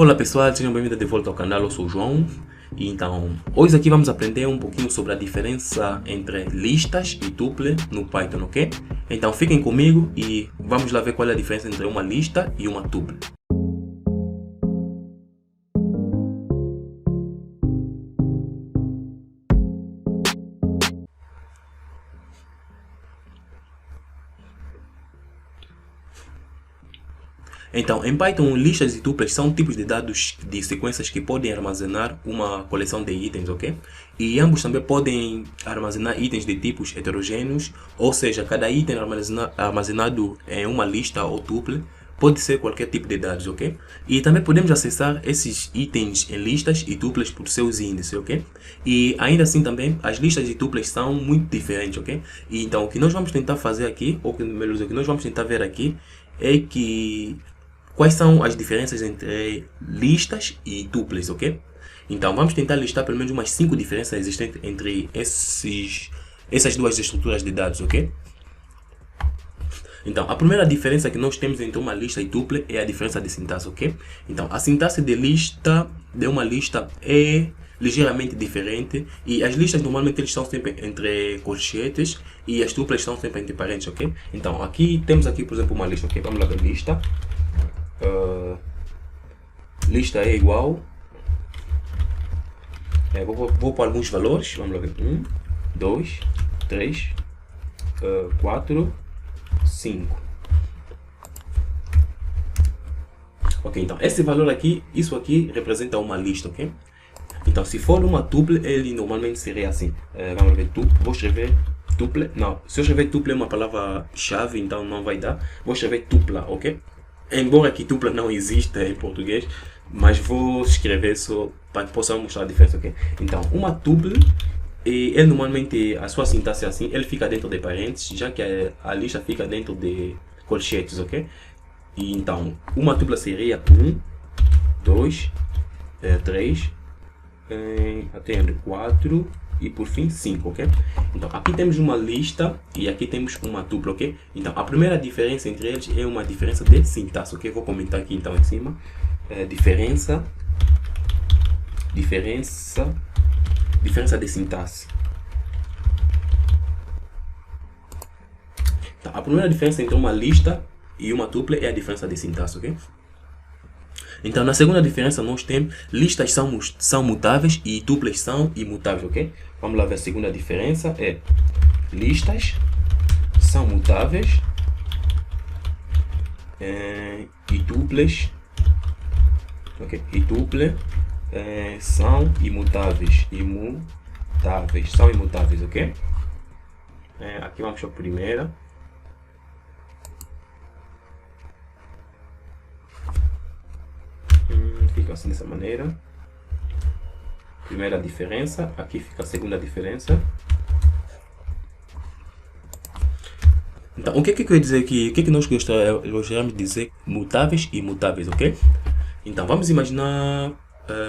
Olá pessoal, sejam bem-vindos de volta ao canal, eu sou o João. E então, hoje aqui vamos aprender um pouquinho sobre a diferença entre listas e tuple no Python, ok? Então fiquem comigo e vamos lá ver qual é a diferença entre uma lista e uma tuple. Então, em Python, listas e tuplas são tipos de dados de sequências que podem armazenar uma coleção de itens, ok? E ambos também podem armazenar itens de tipos heterogêneos, ou seja, cada item armazenado em uma lista ou tuple pode ser qualquer tipo de dados, ok? E também podemos acessar esses itens em listas e tuplas por seus índices, ok? E ainda assim também, as listas e tuplas são muito diferentes, ok? E então, o que nós vamos tentar fazer aqui, ou melhor dizer, o que nós vamos tentar ver aqui, é que quais são as diferenças entre listas e tuplas, ok? Então vamos tentar listar pelo menos umas 5 diferenças existentes entre essas duas estruturas de dados, ok? Então a primeira diferença que nós temos entre uma lista e tuple é a diferença de sintaxe, ok? Então a sintaxe de uma lista é ligeiramente diferente e as listas normalmente eles estão sempre entre colchetes e as tuplas estão sempre entre parênteses, ok? Então aqui temos aqui por exemplo uma lista, ok? Vamos lá ver lista. Lista é igual, vou para alguns valores, vamos lá ver, 1, 2, 3, 4, 5. Ok, então esse valor aqui, isso aqui representa uma lista, ok? Então se for uma tuple, ele normalmente seria assim, vamos ver, vou escrever tuple, não, se eu escrever tuple é uma palavra-chave, então não vai dar, vou escrever tupla, ok? Embora aqui tupla não exista em português, mas vou escrever só para que possamos mostrar a diferença, ok? Então, uma tuple, ele normalmente, a sua sintaxe é assim, ele fica dentro de parênteses, já que a lista fica dentro de colchetes, ok? E então, uma tupla seria 1, 2, 3, até 4 e por fim 5, ok? Então aqui temos uma lista e aqui temos uma tupla, ok? Então a primeira diferença entre eles é uma diferença de sintaxe, ok? Vou comentar aqui então em cima. Diferença de sintaxe. Então, a primeira diferença entre uma lista e uma tupla é a diferença de sintaxe, ok? Então, na segunda diferença, nós temos listas são mutáveis e tuplas são imutáveis, ok? Vamos lá ver a segunda diferença, é listas são mutáveis e tuplas, ok? E tuple são imutáveis, são imutáveis, ok? Aqui vamos para a primeira. Fica assim dessa maneira. Primeira diferença, aqui fica a segunda diferença. Então, o que eu ia dizer aqui? O que nós gostaríamos de dizer mutáveis e imutáveis, ok? Então, vamos imaginar,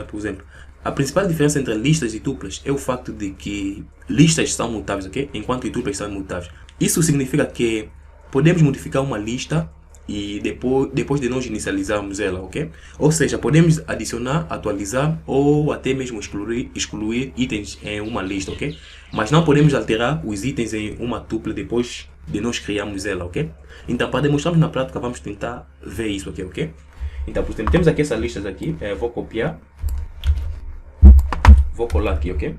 por exemplo, a principal diferença entre listas e tuplas é o facto de que listas são mutáveis, ok? Enquanto tuplas são imutáveis. Isso significa que podemos modificar uma lista e depois de nós inicializarmos ela, ok? Ou seja, podemos adicionar, atualizar ou até mesmo excluir itens em uma lista, ok? Mas não podemos alterar os itens em uma tuple depois de nós criarmos ela, ok? Então, para demonstrarmos na prática, vamos tentar ver isso aqui, ok? Então, por exemplo, temos aqui essas listas aqui, vou copiar, vou colar aqui, ok?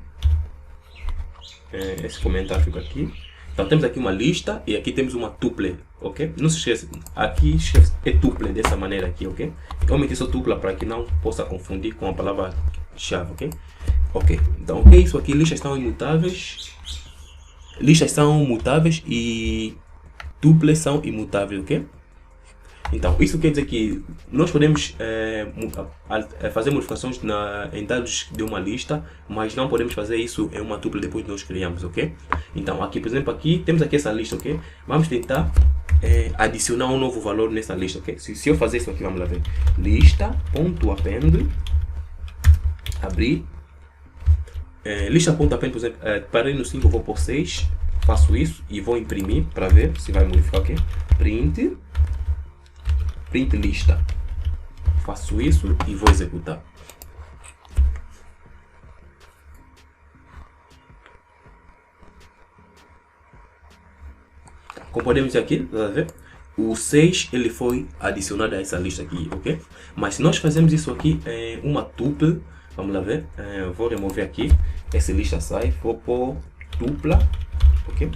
Esse comentário fica aqui. Então temos aqui uma lista e aqui temos uma tuple, ok? Não se esqueça, aqui é tuple dessa maneira aqui, ok? Eu meti só tupla para que não possa confundir com a palavra-chave, ok? Ok, então o que é isso aqui? Listas são imutáveis, e tuplas são imutáveis, ok? Então isso quer dizer que nós podemos fazer modificações em dados de uma lista, mas não podemos fazer isso em uma tuple depois de nós criamos, ok? Então aqui, por exemplo, aqui temos aqui essa lista, ok? Vamos tentar adicionar um novo valor nessa lista, ok? Se eu fazer isso aqui, vamos lá ver. Lista.append, abrir. Lista.append, por exemplo, parei no 5, vou por 6, faço isso e vou imprimir para ver se vai modificar, ok? Print lista. Faço isso e vou executar. Como podemos ver aqui, tá ver? O 6 ele foi adicionado a essa lista aqui, ok? Mas se nós fazemos isso aqui em uma tuple, vamos lá ver, vou remover aqui, essa lista sai, vou pôr tupla, ok?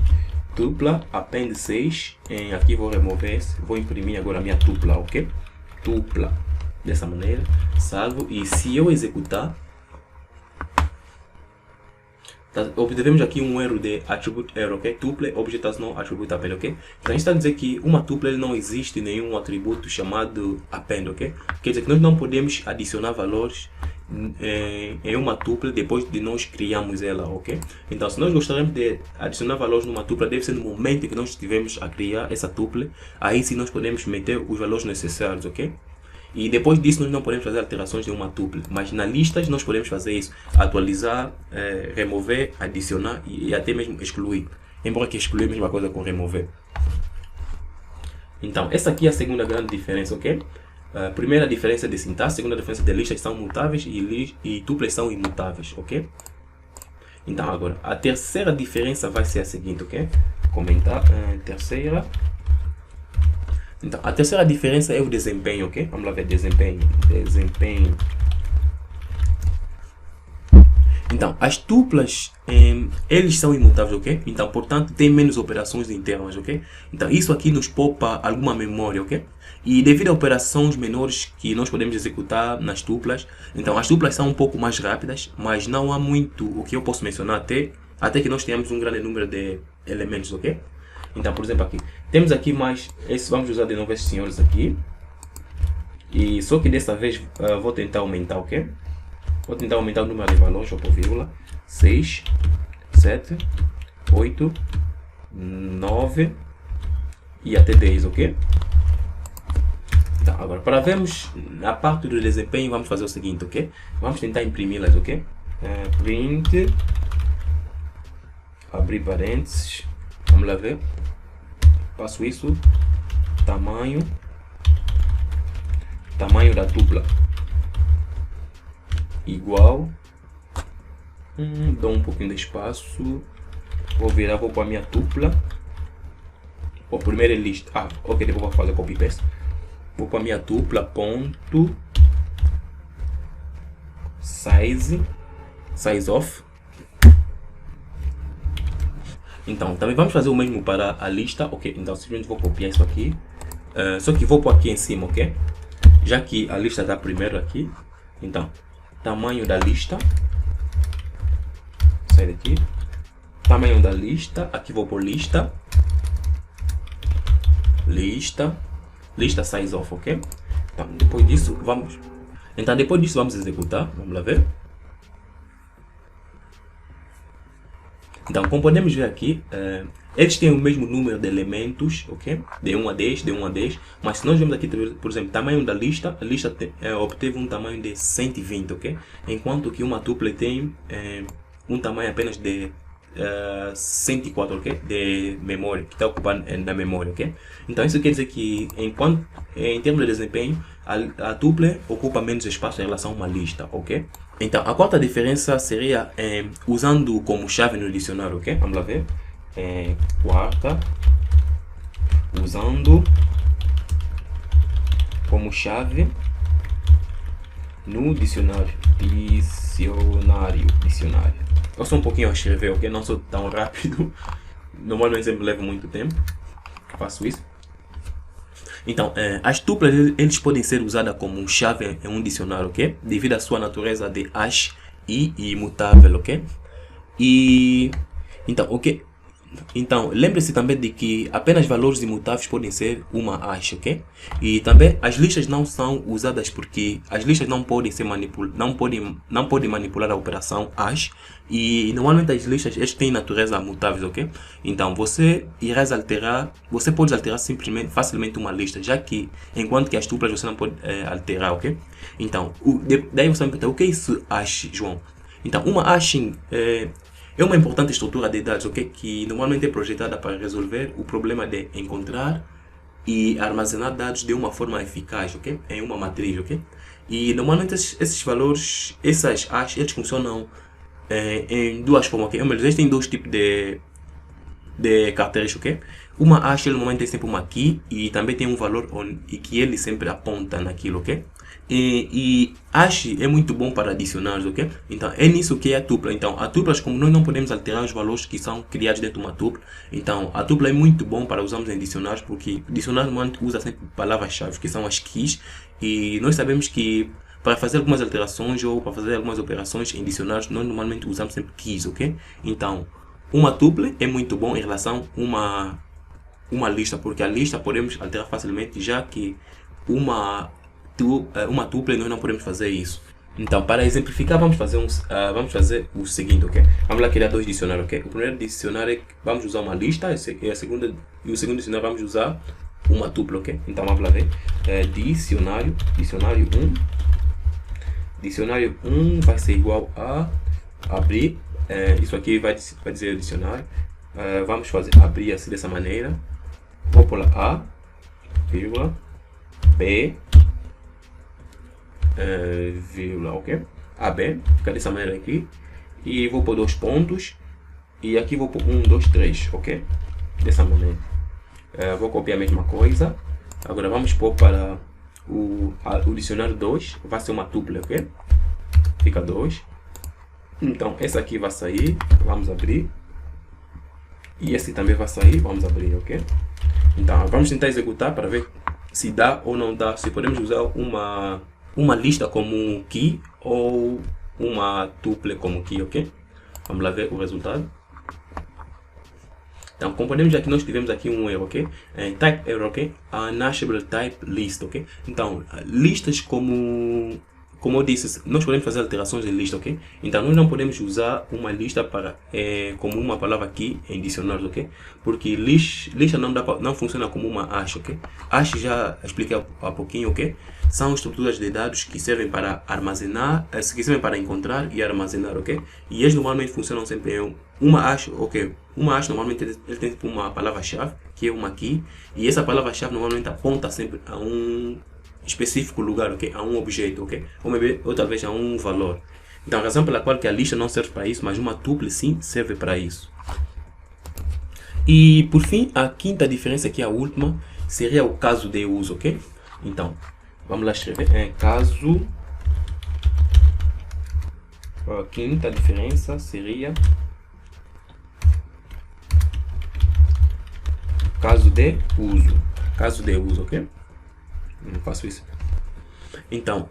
Tupla, append 6, aqui vou remover, vou imprimir agora a minha tupla, ok? Tupla, dessa maneira, salvo, e se eu executar, obtivemos aqui um erro de attribute error, ok? Tuple object does not attribute append, ok? Então a gente está a dizer que uma tuple não existe nenhum atributo chamado append, ok? Quer dizer que nós não podemos adicionar valores em uma tuple depois de nós criarmos ela, ok? Então se nós gostaríamos de adicionar valores numa tuple, deve ser no momento em que nós estivemos a criar essa tuple, aí sim nós podemos meter os valores necessários, ok? E depois disso nós não podemos fazer alterações em uma tuple, mas na listas nós podemos fazer isso, atualizar, remover, adicionar e até mesmo excluir, embora que excluir é a mesma coisa com remover. Então essa aqui é a segunda grande diferença, ok? A primeira diferença de sintaxe, a segunda diferença de listas são mutáveis e tuplas são imutáveis, ok? Então agora, a terceira diferença vai ser a seguinte, ok? Comentar, terceira. Então, a terceira diferença é o desempenho, ok? Vamos lá ver desempenho. Desempenho. Então, as tuplas, eles são imutáveis, ok? Então, portanto, tem menos operações internas, ok? Então, isso aqui nos poupa alguma memória, ok? E devido a operações menores que nós podemos executar nas tuplas, então as tuplas são um pouco mais rápidas, mas não há muito o que eu posso mencionar até que nós tenhamos um grande número de elementos, ok? Então, por exemplo, aqui temos aqui mais, vamos usar de novo esses senhores aqui, e só que dessa vez vou tentar aumentar, ok? Vou tentar aumentar o número de valores, vou por vírgula, 6, 7, 8, 9 e até 10, ok? Então, agora, para vermos a parte do desempenho, vamos fazer o seguinte, ok? Vamos tentar imprimi-las, ok? Print, abrir parênteses, vamos lá ver. Faço isso, tamanho da tupla igual, dou um pouquinho de espaço, vou virar, vou para a minha tupla, o primeiro é lista, ok, depois vou fazer copy paste, vou para a minha tupla, ponto, size of. Então, também vamos fazer o mesmo para a lista, ok? Então, simplesmente vou copiar isso aqui, só que vou pôr aqui em cima, ok? Já que a lista está primeiro aqui, então, tamanho da lista, sai daqui, tamanho da lista, aqui vou pôr lista size of, ok? Então, depois disso, vamos executar, vamos lá ver. Então, como podemos ver aqui, eles têm o mesmo número de elementos, ok? De 1 a 10, mas se nós vemos aqui, por exemplo, tamanho da lista, a lista obteve um tamanho de 120, ok? Enquanto que uma tuple tem um tamanho apenas de 104, ok? De memória, que está ocupando na memória, ok? Então, isso quer dizer que, em termos de desempenho, a tuple ocupa menos espaço em relação a uma lista, ok? Então, a quarta diferença seria usando como chave no dicionário, ok? Vamos lá ver. Quarta, usando como chave no dicionário. Eu sou um pouquinho a escrever, ok? Não sou tão rápido. Normalmente sempre levo muito tempo. Faço isso. Então, as tuplas eles podem ser usadas como chave em um dicionário, ok? Devido à sua natureza de hash e imutável, ok? E então, ok? Então, lembre-se também de que apenas valores imutáveis podem ser uma hash, ok? E também as listas não são usadas porque as listas não podem ser não podem manipular a operação hash, e normalmente as listas têm natureza mutáveis, ok? Então você pode alterar facilmente uma lista, já que enquanto que as tuplas você não pode alterar, ok? Então, daí você vai me perguntar, o que é isso hash, João? Então, uma hashing é uma importante estrutura de dados, ok? Que normalmente é projetada para resolver o problema de encontrar e armazenar dados de uma forma eficaz, ok? Em uma matriz, ok? E normalmente esses valores, essas hashes, eles funcionam em duas formas, ok? Existem dois tipos de caracteres, ok? Uma hash, ele normalmente tem sempre uma key e também tem um valor e que ele sempre aponta naquilo, ok? E hash é muito bom para dicionários, ok? Então é nisso que é a tupla. Então a tupla, como nós não podemos alterar os valores que são criados dentro de uma tupla, então a tupla é muito bom para usarmos em dicionários, porque dicionário normalmente usa sempre palavras-chave, que são as keys, e nós sabemos que para fazer algumas alterações ou para fazer algumas operações em dicionários, nós normalmente usamos sempre keys, ok? Então uma tuple é muito bom em relação a uma lista, porque a lista podemos alterar facilmente, já que uma tuple nós não podemos fazer isso. Então, para exemplificar, vamos fazer o seguinte, ok? Vamos lá criar dois dicionários, ok? O primeiro dicionário é que vamos usar uma lista, e o segundo dicionário vamos usar uma tuple, ok? Então vamos lá ver. Dicionário 1 vai ser igual a abrir. Isso aqui vai dizer o dicionário. Vamos abrir assim dessa maneira. Vou pular A, vírgula, B, vírgula, ok? AB, fica dessa maneira aqui. E vou pôr 2 pontos. E aqui vou pôr 1, 2, 3, ok? Dessa maneira. Vou copiar a mesma coisa. Agora vamos pôr para o dicionário 2. Vai ser uma tuple, ok? Fica 2. Então, esse aqui vai sair, vamos abrir. E esse também vai sair, vamos abrir, ok? Então, vamos tentar executar para ver se dá ou não dá, se podemos usar uma lista como key ou uma tuple como key, ok? Vamos lá ver o resultado. Então, como podemos ver aqui, nós tivemos aqui um erro, ok? Type error, ok? Unhashable type list, ok? Então, listas como eu disse, nós podemos fazer alterações em lista, ok? Então, nós não podemos usar uma lista como uma palavra key em dicionários, ok? Porque lista não funciona como uma hash, ok? Hash já expliquei há pouquinho, ok? São estruturas de dados que servem para armazenar, que servem para encontrar e armazenar, ok? E eles normalmente funcionam sempre em uma hash, ok? Uma hash normalmente ele tem uma palavra-chave, que é uma key, e essa palavra-chave normalmente aponta sempre a um específico lugar, ok? A um objeto, ok? Ou talvez a um valor. Então a razão pela qual que a lista não serve para isso, mas uma tuple sim serve para isso. E por fim, a quinta diferença, que é a última, seria o caso de uso, ok? Então, vamos lá escrever caso. A quinta diferença seria caso de uso. Caso de uso, ok? Não faço isso. Então,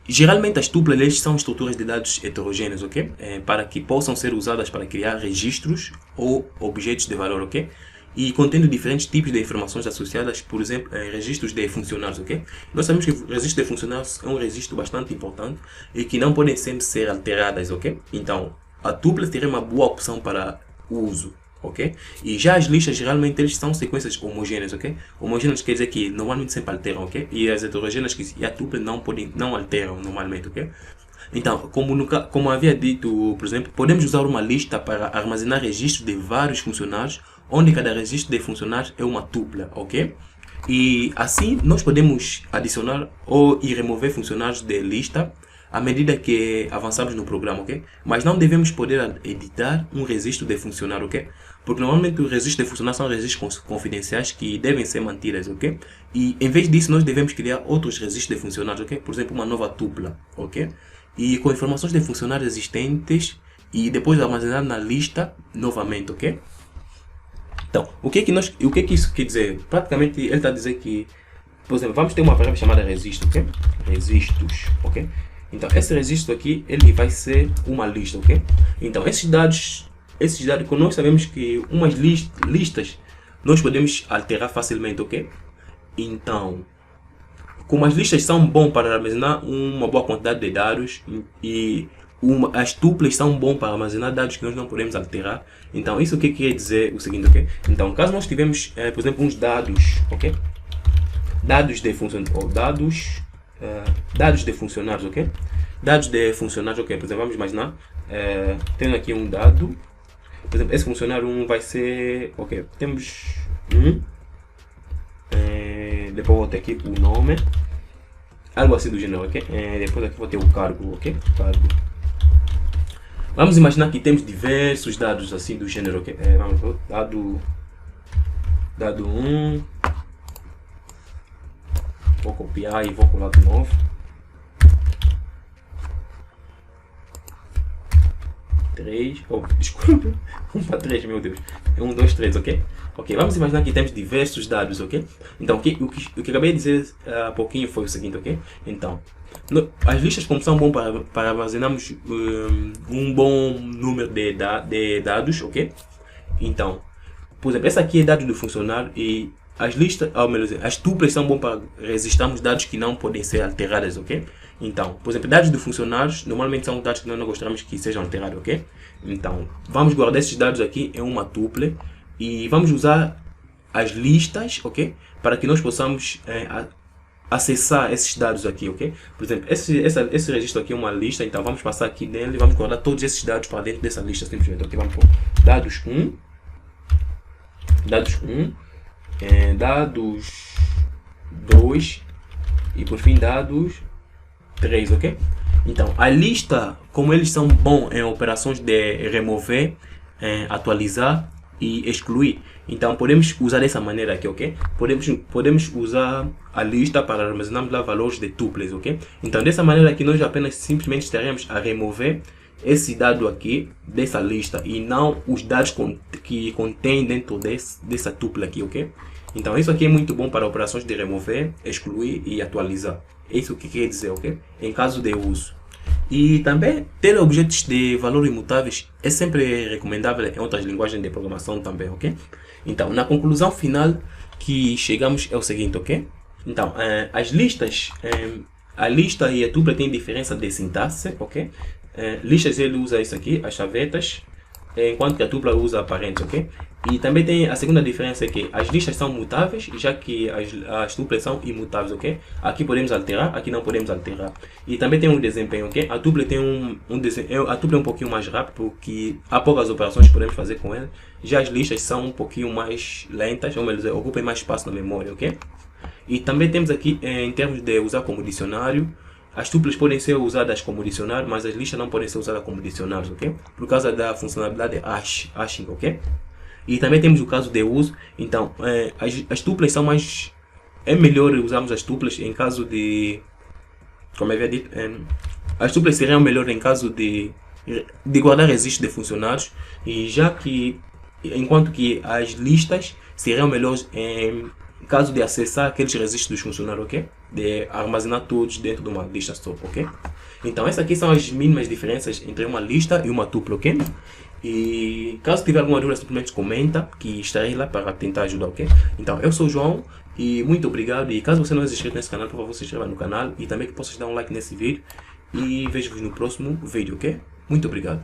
geralmente as tuplas são estruturas de dados heterogêneas, ok? Para que possam ser usadas para criar registros ou objetos de valor, ok? E contendo diferentes tipos de informações associadas, por exemplo, registros de funcionários, ok? Nós sabemos que o registro de funcionários é um registro bastante importante e que não podem sempre ser alteradas, ok? Então, a tupla seria uma boa opção para uso, ok? E já as listas, geralmente, eles são sequências homogêneas, ok? Homogêneas quer dizer que normalmente sempre alteram, ok? E as heterogêneas, que a tupla não alteram normalmente, ok? Então, como havia dito, por exemplo, podemos usar uma lista para armazenar registros de vários funcionários, onde cada registro de funcionários é uma tupla, ok? E assim, nós podemos adicionar ou remover funcionários de lista à medida que avançamos no programa, ok? Mas não devemos poder editar um registro de funcionário, ok? Porque normalmente os registros de funcionário são registros confidenciais que devem ser mantidos, ok? E em vez disso, nós devemos criar outros registros de funcionários, ok? Por exemplo, uma nova tupla, ok? E com informações de funcionários existentes e depois armazenar na lista novamente, ok? Então, o que isso quer dizer? Praticamente ele está a dizer que, por exemplo, vamos ter uma variável chamada registro, ok? Registros, ok? Então, esse registro aqui, ele vai ser uma lista, ok? Então, esses dados, quando nós sabemos que umas listas nós podemos alterar facilmente, ok? Então, como as listas são bom para armazenar uma boa quantidade de dados e as tuplas são bom para armazenar dados que nós não podemos alterar. Então, isso que quer dizer o seguinte, ok? Então, caso nós tivermos, por exemplo, uns dados, ok? Dados de funcionários, ou dados de funcionários, ok? Dados de funcionários, ok? Por exemplo, vamos imaginar, tendo aqui um dado, por exemplo, esse funcionário 1 vai ser, ok? Temos depois vou ter aqui o nome, algo assim do gênero, ok? Depois aqui vou ter o cargo, ok? Cargo. Vamos imaginar que temos diversos dados assim do gênero, ok? Vamos ver, dado 1, vou copiar e vou colar de novo. 3, desculpa, 1 para 3, meu Deus, 1, 2, 3, ok? Ok, vamos imaginar que temos diversos dados, ok? Então, o que acabei de dizer há pouquinho foi o seguinte, ok? Então, as listas como são bom para armazenarmos um bom número de dados, ok? Então, por exemplo, essa aqui é dados do funcionário e as listas, ou melhor, as tuplas são bom para registrarmos dados que não podem ser alterados, ok? Então, por exemplo, dados de funcionários normalmente são dados que nós não gostamos que sejam alterados, ok? Então, vamos guardar esses dados aqui em uma tuple e vamos usar as listas, ok? Para que nós possamos acessar esses dados aqui, ok? Por exemplo, esse registro aqui é uma lista, então vamos passar aqui nele e vamos guardar todos esses dados para dentro dessa lista, simplesmente, ok? Vamos pôr dados 1, dados 2 e por fim dados 3, ok? Então, a lista, como eles são bons em operações de remover, atualizar e excluir, então podemos usar dessa maneira aqui, ok? Podemos usar a lista para armazenarmos lá valores de tuples, ok? Então, dessa maneira aqui nós apenas simplesmente estaremos a remover esse dado aqui dessa lista e não os dados que contém dentro dessa tuple aqui, ok? Então isso aqui é muito bom para operações de remover, excluir e atualizar. É isso que quer dizer, ok? Em caso de uso. E também ter objetos de valor imutáveis é sempre recomendável em outras linguagens de programação também, ok? Então, na conclusão final que chegamos é o seguinte, ok? Então, as listas, a lista e a tuple têm diferença de sintaxe, ok? Listas ele usa isso aqui, as chavetas, enquanto que a tupla usa parentes, ok? E também tem a segunda diferença é que as listas são mutáveis, já que as tuplas são imutáveis, ok? Aqui podemos alterar, aqui não podemos alterar. E também tem um desempenho, ok? A tupla tem a tupla é um pouquinho mais rápida, porque há poucas operações que podemos fazer com ela. Já as listas são um pouquinho mais lentas, ou melhor, ocupam mais espaço na memória, ok? E também temos aqui, em termos de usar como dicionário, as tuplas podem ser usadas como dicionário, mas as listas não podem ser usadas como dicionários, ok? Por causa da funcionalidade hashing, ok? E também temos o caso de uso. Então, as tuplas são mais... É melhor usarmos as tuplas em caso de... Como eu havia dito, as tuplas seriam melhor em caso de guardar registros de funcionários, e já que... Enquanto que as listas seriam melhores em caso de acessar aqueles registros dos funcionários, ok? De armazenar todos dentro de uma lista só, ok? Então, essas aqui são as mínimas diferenças entre uma lista e uma tupla, ok? E caso tiver alguma dúvida, simplesmente comenta, que estarei lá para tentar ajudar, ok? Então, eu sou o João e muito obrigado. E caso você não seja inscrito nesse canal, por favor, se inscreva no canal e também que possas dar um like nesse vídeo. E vejo-vos no próximo vídeo, ok? Muito obrigado.